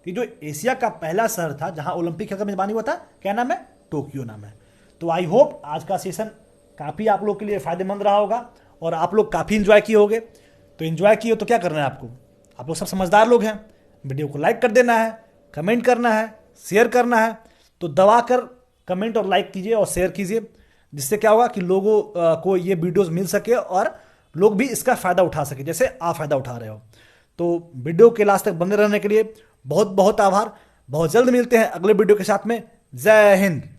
कि जो एशिया का पहला शहर था जहां ओलंपिक खेल का मेजबानी हुआ था, क्या नाम है, टोक्यो नाम है। तो आई होप आज का सेशन काफ़ी आप लोग के लिए फ़ायदेमंद रहा होगा और आप लोग काफ़ी इन्जॉय किए होंगे। तो इन्जॉय किए तो क्या करना है आपको, आप लोग सब समझदार लोग हैं, वीडियो को लाइक कर देना है, कमेंट करना है, शेयर करना है। तो दबा कर कमेंट और लाइक कीजिए और शेयर कीजिए, जिससे क्या होगा कि लोगों को ये वीडियोस मिल सके और लोग भी इसका फ़ायदा उठा सके जैसे आप फ़ायदा उठा रहे हो। तो वीडियो के लास्ट तक बने रहने के लिए बहुत बहुत आभार। बहुत जल्द मिलते हैं अगले वीडियो के साथ में। जय हिंद।